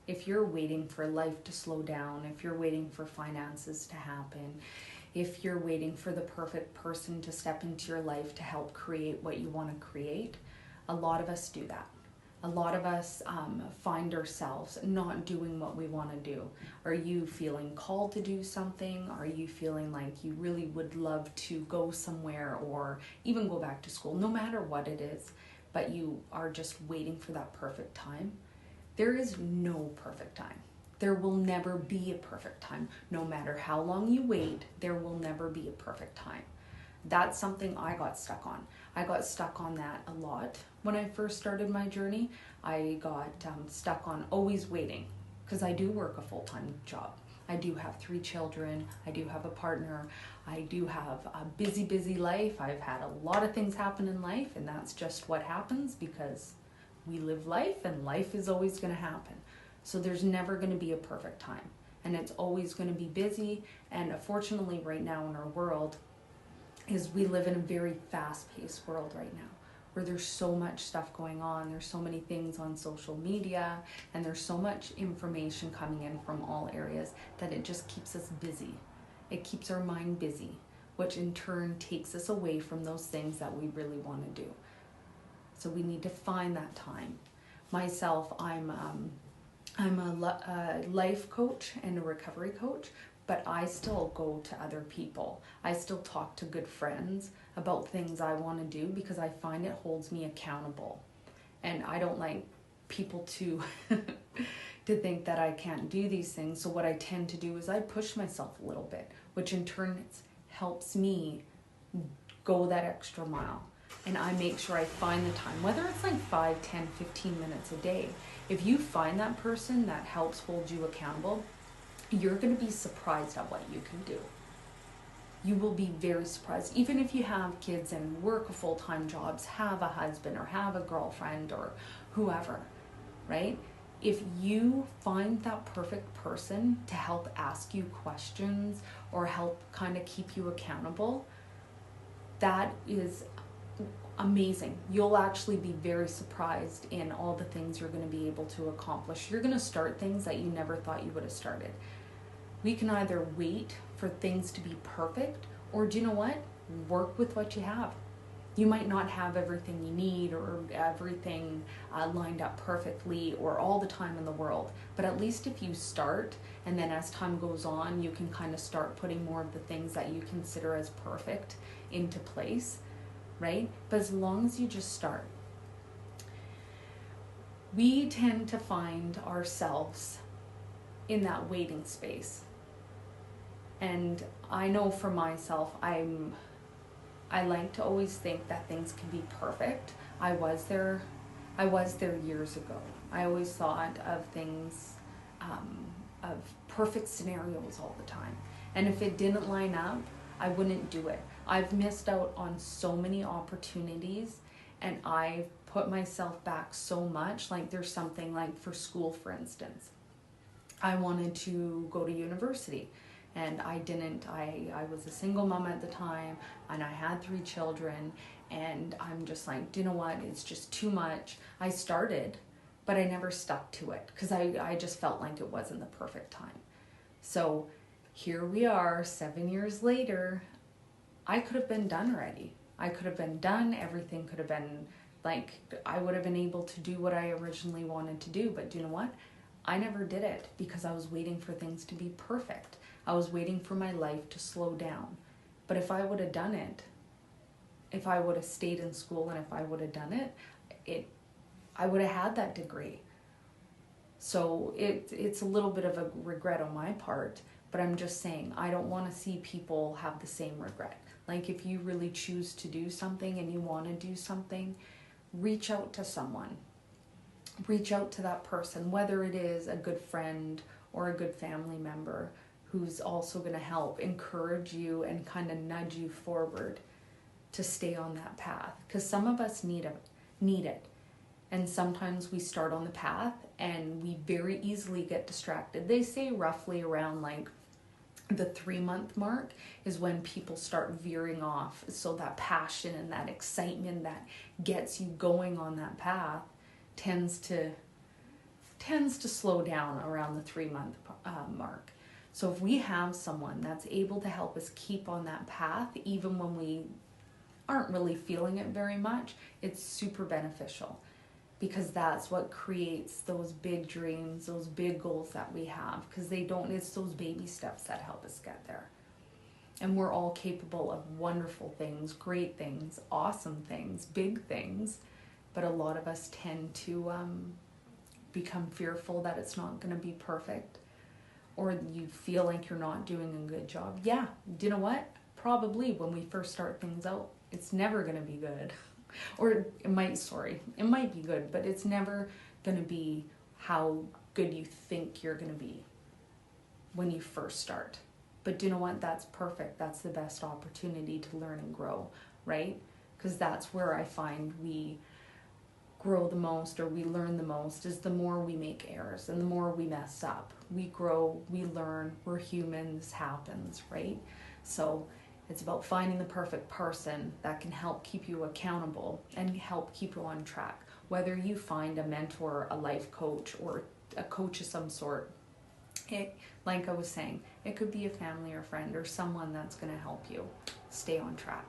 If you're waiting for life to slow down, if you're waiting for finances to happen, if you're waiting for the perfect person to step into your life to help create what you want to create, a lot of us do that. A lot of us find ourselves not doing what we want to do. Are you feeling called to do something? Are you feeling like you really would love to go somewhere or even go back to school, no matter what it is, but you are just waiting for that perfect time? There is no perfect time. There will never be a perfect time. No matter how long you wait, there will never be a perfect time. That's something I got stuck on. I got stuck on that a lot when I first started my journey. I got stuck on always waiting because I do work a full-time job. I do have 3 children. I do have a partner. I do have a busy, busy life. I've had a lot of things happen in life, and that's just what happens because we live life and life is always going to happen. So there's never going to be a perfect time, and it's always going to be busy. And unfortunately right now in our world is we live in a very fast-paced world right now where there's so much stuff going on. There's so many things on social media, and there's so much information coming in from all areas that it just keeps us busy. It keeps our mind busy, which in turn takes us away from those things that we really want to do. So we need to find that time. Myself, I'm a life coach and a recovery coach, but I still go to other people. I still talk to good friends about things I want to do because I find it holds me accountable. And I don't like people to to think that I can't do these things. So what I tend to do is I push myself a little bit, which in turn helps me go that extra mile. And I make sure I find the time, whether it's like 5, 10, 15 minutes a day. If you find that person that helps hold you accountable, you're going to be surprised at what you can do. You will be very surprised. Even if you have kids and work full-time jobs, have a husband or have a girlfriend or whoever, right? If you find that perfect person to help ask you questions or help kind of keep you accountable, that is amazing. You'll actually be very surprised in all the things you're going to be able to accomplish. You're going to start things that you never thought you would have started. We can either wait for things to be perfect, or do you know what? Work with what you have. You might not have everything you need or everything lined up perfectly or all the time in the world, but at least if you start, and then as time goes on, you can kind of start putting more of the things that you consider as perfect into place, right? But as long as you just start. We tend to find ourselves in that waiting space. And I know for myself, I like to always think that things can be perfect. I was there years ago. I always thought of things, of perfect scenarios all the time. And if it didn't line up, I wouldn't do it. I've missed out on so many opportunities, and I've put myself back so much. Like there's something like for school, for instance. I wanted to go to university, and I didn't. I was a single mom at the time, and I had 3 children, and I'm just like, do you know what? It's just too much. I started, but I never stuck to it because I just felt like it wasn't the perfect time. So here we are 7 years later. I could have been done already. I could have been done. Everything could have been like, I would have been able to do what I originally wanted to do. But do you know what? I never did it because I was waiting for things to be perfect. I was waiting for my life to slow down. But if I would have done it, if I would have stayed in school and if I would have done it, I would have had that degree. So it's a little bit of a regret on my part, but I'm just saying I don't want to see people have the same regret. Like if you really choose to do something and you want to do something, reach out to someone. Reach out to that person, whether it is a good friend or a good family member who's also going to help encourage you and kind of nudge you forward to stay on that path. Because some of us need it. And sometimes we start on the path and we very easily get distracted. They say roughly around like the 3-month mark is when people start veering off. So that passion and that excitement that gets you going on that path tends to tends to slow down around the 3-month mark. So if we have someone that's able to help us keep on that path, even when we aren't really feeling it very much, it's super beneficial, because that's what creates those big dreams, those big goals that we have, because it's those baby steps that help us get there. And we're all capable of wonderful things, great things, awesome things, big things, but a lot of us tend to become fearful that it's not going to be perfect, or you feel like you're not doing a good job. Yeah, do you know what? Probably when we first start things out, it's never going to be good. Or it might be good, but it's never going to be how good you think you're going to be when you first start. But do you know what? That's perfect. That's the best opportunity to learn and grow, right? Because that's where I find we grow the most, or we learn the most, is the more we make errors and the more we mess up. We grow, we learn, we're humans, happens, right? So it's about finding the perfect person that can help keep you accountable and help keep you on track. Whether you find a mentor, a life coach, or a coach of some sort, like I was saying, it could be a family or friend or someone that's going to help you stay on track.